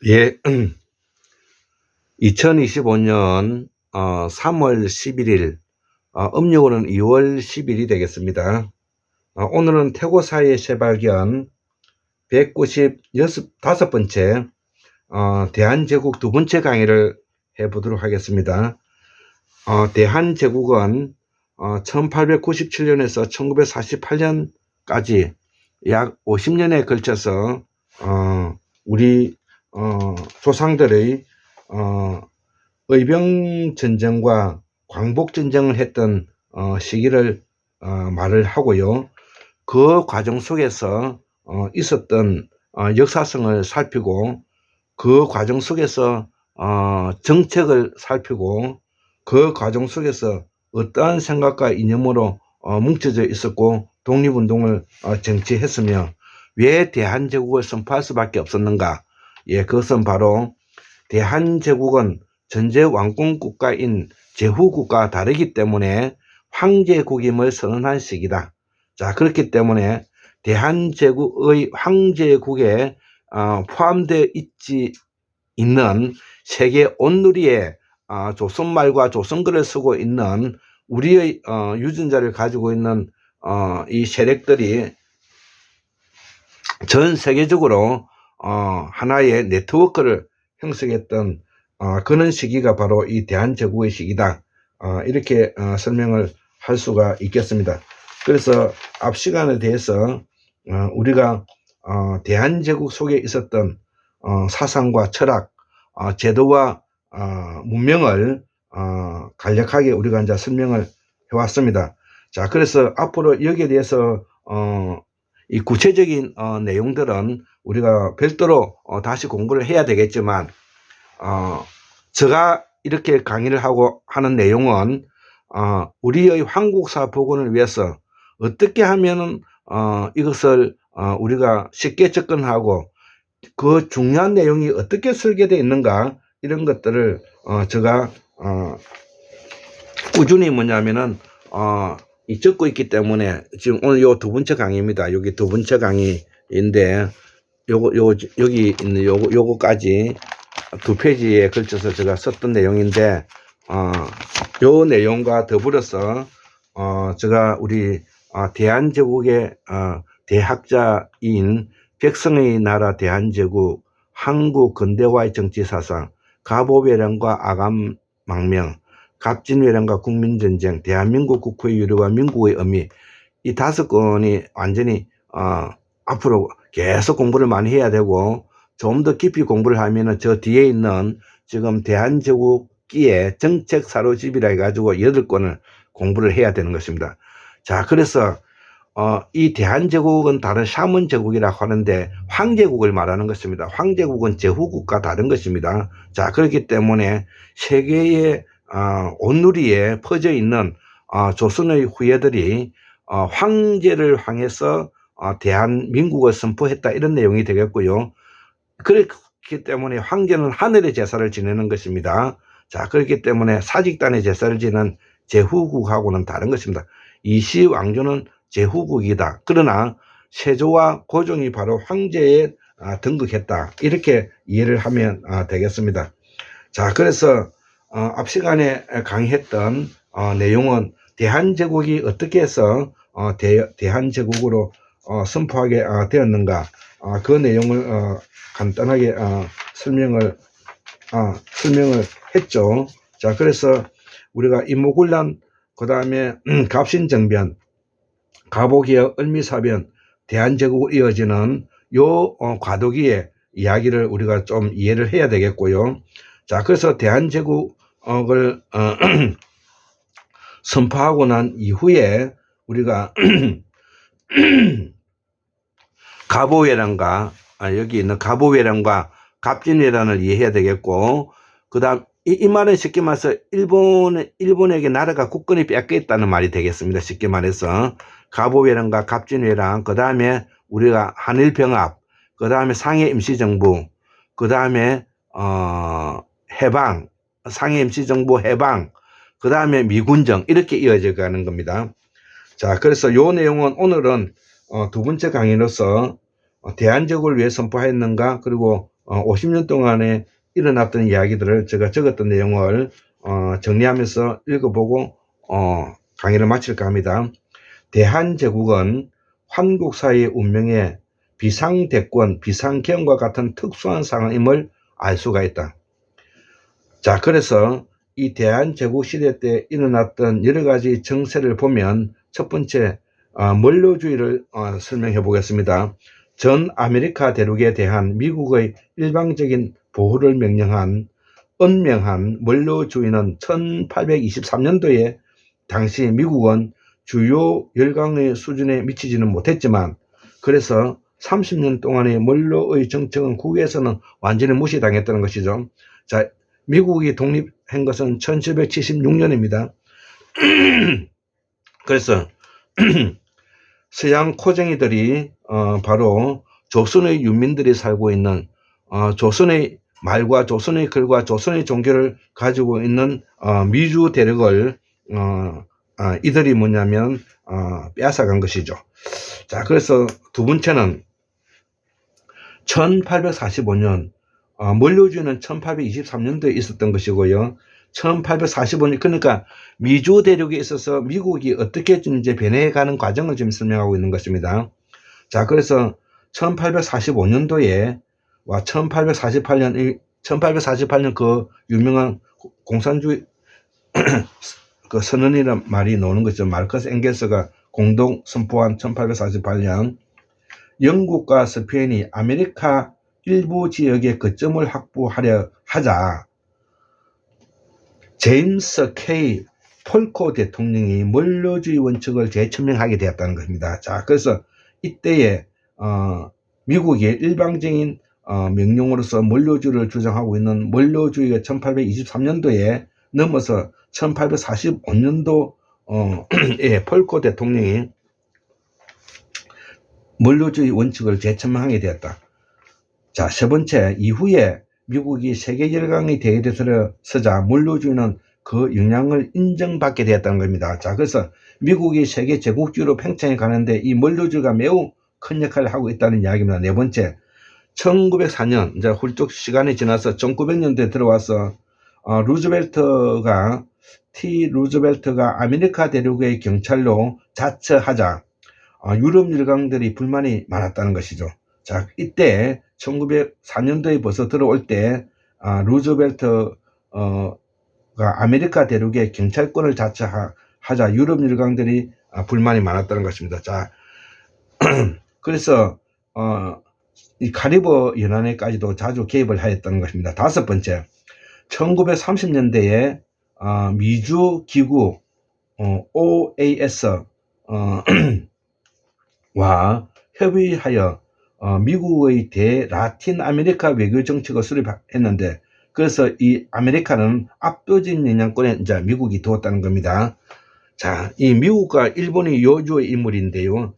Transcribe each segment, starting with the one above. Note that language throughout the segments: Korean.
예, 2025년 3월 11일, 음력으로는 2월 10일이 되겠습니다. 오늘은 태고사의 새발견 195번째 대한제국 두 번째 강의를 해보도록 하겠습니다. 대한제국은 1897년에서 1948년까지 약 50년에 걸쳐서 우리 조상들의 의병전쟁과 광복전쟁을 했던 시기를 말을 하고요. 그 과정 속에서 있었던 역사성을 살피고, 그 과정 속에서 정책을 살피고, 그 과정 속에서 어떠한 생각과 이념으로 뭉쳐져 있었고 독립운동을 정치했으며 왜 대한제국을 선포할 수밖에 없었는가? 예, 그것은 바로 대한제국은 전제 왕권 국가인 제후국가와 다르기 때문에 황제국임을 선언한 시기다. 자, 그렇기 때문에 대한제국의 황제국에 포함되어 있는 세계 온누리에 조선말과 조선글을 쓰고 있는 우리의 유전자를 가지고 있는 이 세력들이 전 세계적으로 하나의 네트워크를 형성했던 그런 시기가 바로 이 대한제국의 시기다. 이렇게 설명을 할 수가 있겠습니다. 그래서 앞 시간에 대해서 우리가 대한제국 속에 있었던 사상과 철학, 제도와 문명을 간략하게 우리가 이제 설명을 해왔습니다. 자, 그래서 앞으로 여기에 대해서 이 구체적인 내용들은 우리가 별도로 다시 공부를 해야 되겠지만, 제가 이렇게 강의를 하고 하는 내용은 우리의 한국사 복원을 위해서 어떻게 하면은 이것을 우리가 쉽게 접근하고 그 중요한 내용이 어떻게 설계되어 있는가, 이런 것들을 제가 꾸준히 뭐냐면은 적고 있기 때문에 지금 오늘 요 두 번째 강의입니다. 여기 두 번째 강의인데 여기 있는 요거까지 두 페이지에 걸쳐서 제가 썼던 내용인데, 요 내용과 더불어서 제가 우리 대한제국의 대학자인 백성의 나라 대한제국, 한국 근대화의 정치사상, 가보배령과 아감망명, 갑진회령과 국민전쟁, 대한민국 국호의 유래와 민국의 의미, 이 5권이 완전히 앞으로 계속 공부를 많이 해야 되고, 좀 더 깊이 공부를 하면은 저 뒤에 있는 지금 대한제국기의 정책 사로집이라 해가지고 8권을 공부를 해야 되는 것입니다. 자, 그래서 이 대한제국은 다른 샤먼제국이라고 하는데 황제국을 말하는 것입니다. 황제국은 제후국과 다른 것입니다. 자, 그렇기 때문에 세계의 온누리에 퍼져 있는 조선의 후예들이 황제를 향해서 대한민국을 선포했다, 이런 내용이 되겠고요. 그렇기 때문에 황제는 하늘의 제사를 지내는 것입니다. 자, 그렇기 때문에 사직단의 제사를 지는 제후국하고는 다른 것입니다. 이시 왕조는 제후국이다. 그러나 세조와 고종이 바로 황제에 등극했다. 이렇게 이해를 하면 되겠습니다. 자, 그래서 앞 시간에 강의했던 내용은 대한제국이 어떻게 해서 대한제국으로 선포하게 되었는가, 그 내용을 간단하게 설명을 했죠. 자, 그래서 우리가 임모군란, 그 다음에 갑신정변, 가보기의 을미사변, 대한제국으로 이어지는 요 과도기의 이야기를 우리가 좀 이해를 해야 되겠고요. 자, 그래서 대한제국을 선포하고 난 이후에 우리가 가보회란과 여기 있는 가보회란과 갑진회란을 이해해야 되겠고, 그 다음 이 말은 쉽게 말해서 일본에게 나라가 국권이 뺏겼다는 말이 되겠습니다. 쉽게 말해서 가보회란과 갑진회란, 그 다음에 우리가 한일병합, 그 다음에 상해 임시정부, 그 다음에 해방, 상해 임시정부 해방, 그 다음에 미군정, 이렇게 이어져 가는 겁니다. 자, 그래서 요 내용은 오늘은 두 번째 강의로서 대한제국을 왜 선포했는가, 그리고 50년 동안에 일어났던 이야기들을 제가 적었던 내용을 정리하면서 읽어보고 강의를 마칠까 합니다. 대한제국은 한국사의 운명에 비상대권, 비상경과 같은 특수한 상황임을 알 수가 있다. 자, 그래서 이 대한제국 시대 때 일어났던 여러 가지 정세를 보면 첫 번째 원로주의를 설명해 보겠습니다. 전 아메리카 대륙에 대한 미국의 일방적인 보호를 명령한 은명한 원로주의는 1823년도에 당시 미국은 주요 열강의 수준에 미치지는 못했지만 그래서 30년 동안의 원로의 정책은 국외에서는 완전히 무시당했다는 것이죠. 자, 미국이 독립한 것은 1776년입니다. 그래서 서양 코쟁이들이 바로 조선의 유민들이 살고 있는 조선의 말과 조선의 글과 조선의 종교를 가지고 있는 미주 대륙을 이들이 뭐냐면 빼앗아간 것이죠. 자, 그래서 두 번째는 1845년 원로주의는 1823년도에 있었던 것이고요. 1845년 그러니까 미주 대륙에 있어서 미국이 어떻게 이제 변해가는 과정을 지금 설명하고 있는 것입니다. 자, 그래서 1845년도에 와 1848년 그 유명한 공산주의 그 선언이라는 말이 나오는 거죠. 마르크스 엥겔스가 공동 선포한 1848년 영국과 스페인이 아메리카 일부 지역의 거점을 확보하려 하자 제임스 K. 폴코 대통령이 원로주의 원칙을 재천명하게 되었다는 것입니다. 자, 그래서 이때에 미국의 일방적인 명령으로서 원로주의를 주장하고 있는 원로주의가 1823년도에 넘어서 1845년도에 폴코 대통령이 원로주의 원칙을 재천명하게 되었다. 자, 세 번째, 이후에 미국이 세계 열강의 대열에 서자 원로주의는 그 영향을 인정받게 되었다는 겁니다. 자, 그래서 미국이 세계 제국주의로 팽창해 가는데 이 원로주의가 매우 큰 역할을 하고 있다는 이야기입니다. 네 번째, 1904년 이제 훌쩍 시간이 지나서 1900년대에 들어와서 루즈벨트가 아메리카 대륙의 경찰로 자처하자 유럽 열강들이 불만이 많았다는 것이죠. 자, 이때 1904년도에 벌써 들어올 때 루즈벨트가 아메리카 대륙의 경찰권을 자처하자 유럽 열강들이 불만이 많았다는 것입니다. 자, 그래서 이 카리브 연안에까지도 자주 개입을 하였다는 것입니다. 다섯 번째, 1930년대에 미주 기구 OAS 와 협의하여 미국의 대라틴 아메리카 외교 정책을 수립했는데 그래서 이 아메리카는 압도적인 영향권에 이제 미국이 두었다는 겁니다. 자, 이 미국과 일본이 요주의 인물인데요.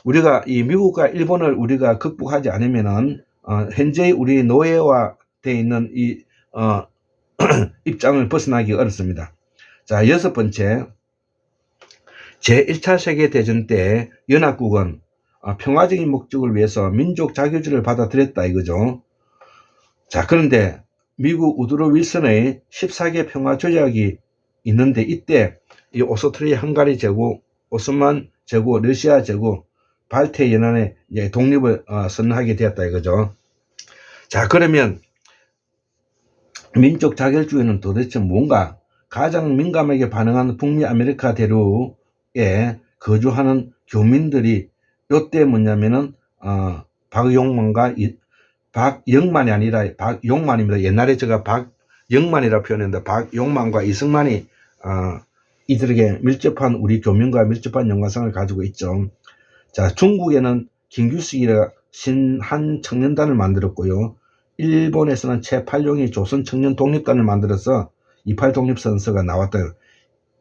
우리가 이 미국과 일본을 우리가 극복하지 않으면은 현재 우리 노예화 되어 있는 이 입장을 벗어나기 어렵습니다. 자, 여섯 번째, 제1차 세계대전 때 연합국은 평화적인 목적을 위해서 민족 자유주의를 받아들였다 이거죠. 자, 그런데 미국 우드로 윌슨의 14개 평화 조약이 있는데 이때 이 오스트리아 헝가리 제국, 오스만 제국, 러시아 제국, 발트 연안의 독립을 선언하게 되었다 이거죠. 자, 그러면 민족 자결주의는 도대체 뭔가? 가장 민감하게 반응하는 북미 아메리카 대륙에 거주하는 교민들이 요때 뭐냐면은 박영만이 아니라 박용만입니다. 옛날에 제가 박영만이라 표현했는데 박용만과 이승만이 이들에게 밀접한 우리 교민과 밀접한 연관성을 가지고 있죠. 자, 중국에는 김규식이라 신한 청년단을 만들었고요. 일본에서는 최팔룡이 조선 청년 독립단을 만들어서 28 독립선서가 나왔다.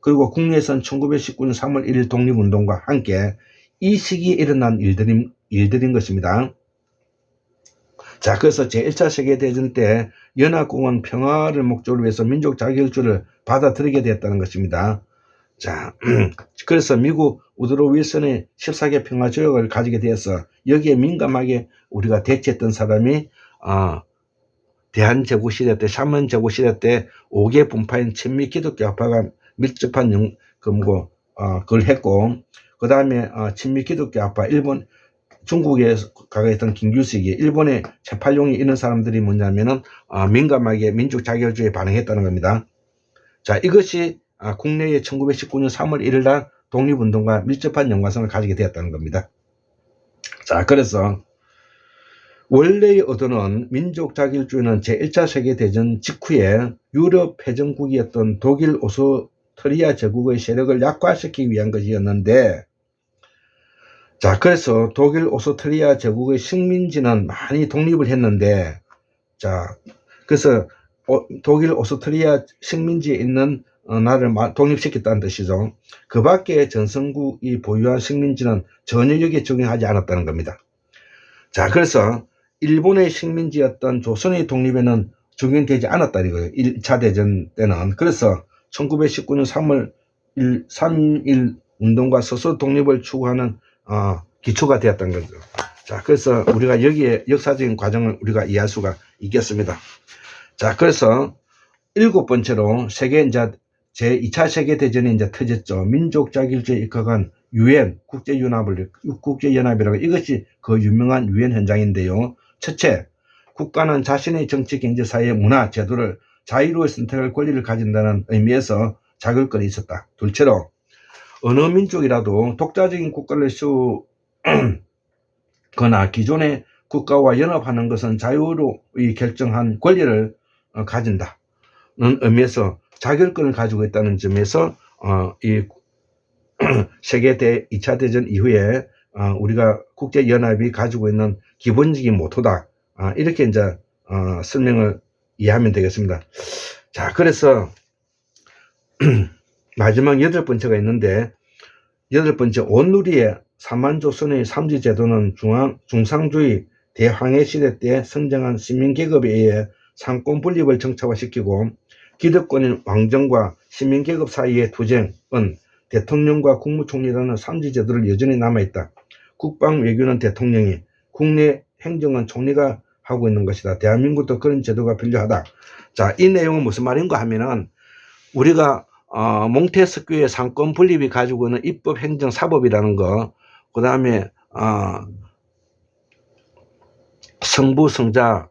그리고 국내에서는 1919년 3월 1일 독립운동과 함께 이 시기에 일어난 일들인 것입니다. 자, 그래서 제1차 세계대전 때 연합국은 평화를 목적으로 위해서 민족 자결주의를 받아들이게 되었다는 것입니다. 자, 그래서 미국 우드로 윌슨의 14개 평화 조약을 가지게 되어서 여기에 민감하게 우리가 대처했던 사람이 대한제국시대 때, 샤먼제국시대 때 5개 분파인 친미 기독교파가 밀접한 그걸 했고, 그 다음에 친미 기독교파 일본 중국에 가 있던 김규식이 일본의 채팔용이 있는 사람들이 뭐냐면은 민감하게 민족 자결주의에 반응했다는 겁니다. 자, 이것이 국내에 1919년 3월 1일 날 독립운동과 밀접한 연관성을 가지게 되었다는 겁니다. 자, 그래서 원래의 의도는 민족 자결주의는 제1차 세계대전 직후에 유럽 패전국이었던 독일 오스트리아 제국의 세력을 약화시키기 위한 것이었는데, 자, 그래서 독일 오스트리아 제국의 식민지는 많이 독립을 했는데, 자, 그래서 독일 오스트리아 식민지에 있는 나라를 독립시켰다는 뜻이죠. 그 밖에 전성국이 보유한 식민지는 전혀 여기에 적용하지 않았다는 겁니다. 자, 그래서 일본의 식민지였던 조선의 독립에는 적용되지 않았다는 거예요. 1차 대전 때는. 그래서 1919년 3월 3일 운동과 서서 독립을 추구하는 기초가 되었던 거죠. 자, 그래서 우리가 여기에 역사적인 과정을 우리가 이해할 수가 있겠습니다. 자, 그래서 7번째로 제2차 세계대전이 이제 터졌죠. 민족 자결주의에 입각한 유엔 국제연합이라고, 이것이 그 유명한 유엔 현장인데요. 첫째, 국가는 자신의 정치, 경제, 사회, 문화, 제도를 자유로이 선택할 권리를 가진다는 의미에서 자결권이 있었다. 둘째로, 어느 민족이라도 독자적인 국가를 세우거나 기존의 국가와 연합하는 것은 자유로이 결정한 권리를 가진다는 의미에서 자결권을 가지고 있다는 점에서 이 세계 2차 대전 이후에 우리가 국제연합이 가지고 있는 기본적인 모토다. 이렇게 이제 설명을 이해하면 되겠습니다. 자, 그래서 마지막 8번째가 있는데, 8번째, 온누리의 사만조선의 삼지제도는 중상주의 대황해 시대 때 선정한 시민계급에 의해 상권 분립을 정착화시키고, 기득권인 왕정과 시민계급 사이의 투쟁은 대통령과 국무총리라는 삼지제도를 여전히 남아있다. 국방 외교는 대통령이, 국내 행정은 총리가 하고 있는 것이다. 대한민국도 그런 제도가 필요하다. 자, 이 내용은 무슨 말인가 하면은, 우리가 몽테스큐의 상권 분립이 가지고 있는 입법, 행정, 사법이라는 거, 그 다음에 성부, 성자,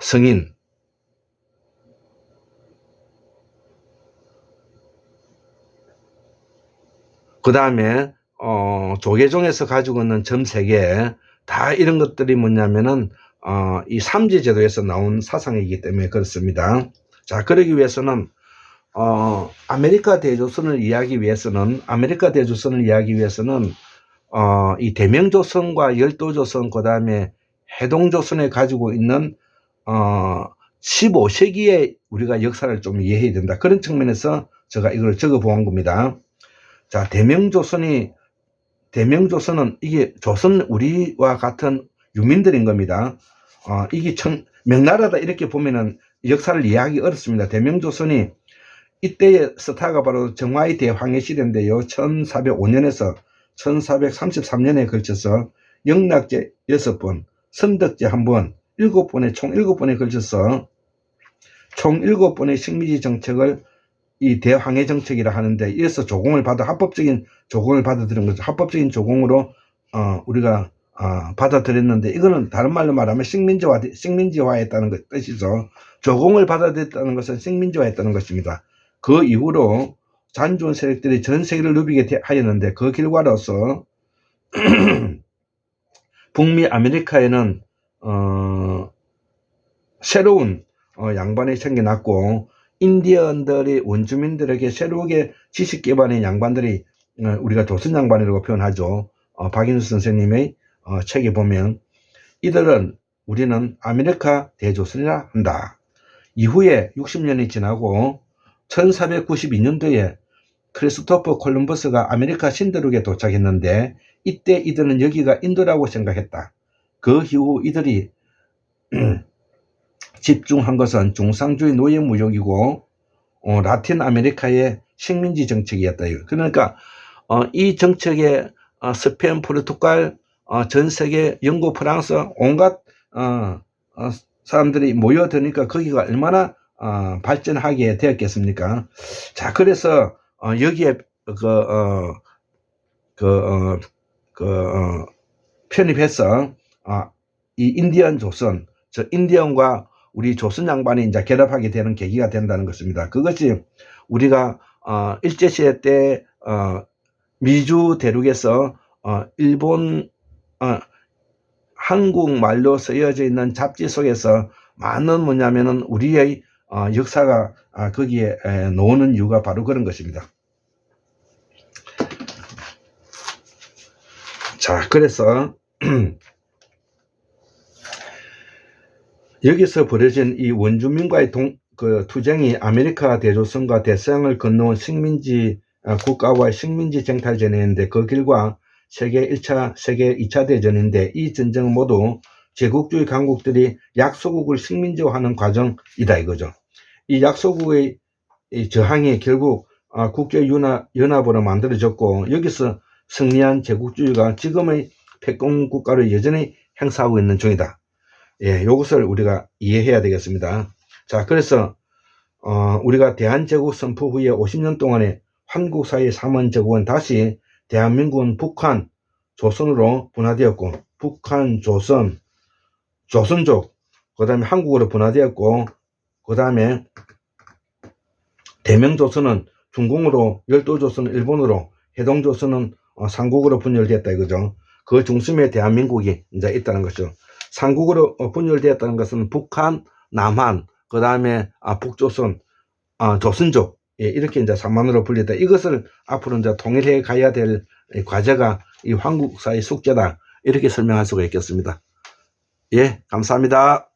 성인, 그 다음에 조계종에서 가지고 있는 점 3개, 다 이런 것들이 뭐냐면은 이 삼지제도에서 나온 사상이기 때문에 그렇습니다. 자, 그러기 위해서는 아메리카 대조선을 이해하기 위해서는 이 대명조선과 열도조선, 그 다음에 해동조선에 가지고 있는 15세기의 우리가 역사를 좀 이해해야 된다. 그런 측면에서 제가 이걸 적어 보은 겁니다. 자, 대명조선은 이게 조선 우리와 같은 유민들인 겁니다. 이게 명나라다 이렇게 보면은 역사를 이해하기 어렵습니다. 대명조선이 이때의 스타가 바로 정화의 대황해 시대인데요. 1405년에서 1433년에 걸쳐서 영락제 6번, 선덕제 1번, 총 7번에 걸쳐서 총 7번의 식민지 정책을 이 대황해 정책이라 하는데, 이에서 합법적인 조공을 받아들인 거죠. 합법적인 조공으로 우리가 받아들였는데, 이거는 다른 말로 말하면 식민지화했다는 뜻이죠. 조공을 받아들였다는 것은 식민지화했다는 것입니다. 그 이후로 잔존 세력들이 전 세계를 누비게 하였는데, 그 결과로서 북미 아메리카에는 새로운 양반이 생겨났고, 인디언들이 원주민들에게 새롭게 지식 기반의 양반들이, 우리가 조선 양반이라고 표현하죠. 박인수 선생님의 책에 보면, 이들은 우리는 아메리카 대조선이라 한다. 이후에 60년이 지나고 1492년도에 크리스토퍼 콜럼버스가 아메리카 신대륙에 도착했는데, 이때 이들은 여기가 인도라고 생각했다. 그 이후 이들이 집중한 것은 중상주의 노예무역이고 라틴 아메리카의 식민지 정책이었다. 그러니까 이 정책에 스페인, 포르투갈, 전 세계 영국, 프랑스 온갖 사람들이 모여드니까 거기가 얼마나 발전하게 되었겠습니까? 자, 그래서 여기에 편입해서 이 인디언 조선, 저 인디언과 우리 조선 양반이 이제 결합하게 되는 계기가 된다는 것입니다. 그것이 우리가 일제시대 때 미주 대륙에서 일본 한국말로 쓰여져 있는 잡지 속에서 많은 뭐냐면은 우리의 역사가 거기에 나오는 이유가 바로 그런 것입니다. 자, 그래서 여기서 벌어진 이 원주민과의 투쟁이 아메리카 대조선과 대서양을 건너온 식민지 국가와의 식민지 쟁탈전이었는데 그 결과 세계 1차, 세계 2차 대전인데 이 전쟁은 모두 제국주의 강국들이 약소국을 식민지화하는 과정이다 이거죠. 이 약소국의 저항이 결국 국제연합으로 만들어졌고 여기서 승리한 제국주의가 지금의 패권 국가를 여전히 행사하고 있는 중이다. 예, 이것을 우리가 이해해야 되겠습니다. 자, 그래서 우리가 대한제국 선포 후에 50년 동안의 한국사의 3원 제국은 다시 대한민국은 북한, 조선으로 분화되었고 북한, 조선, 조선족, 그 다음에 한국으로 분화되었고 그 다음에 대명조선은 중공으로, 열도조선은 일본으로, 해동조선은 삼국으로 분열됐다 이거죠. 그 중심에 대한민국이 이제 있다는 거죠. 삼국으로 분열되었다는 것은 북한, 남한, 그 다음에 북조선, 조선족, 예, 이렇게 이제 3만으로 분리했다. 이것을 앞으로 이제 통일해 가야 될 과제가 이 한국사의 숙제다. 이렇게 설명할 수가 있겠습니다. 예, 감사합니다.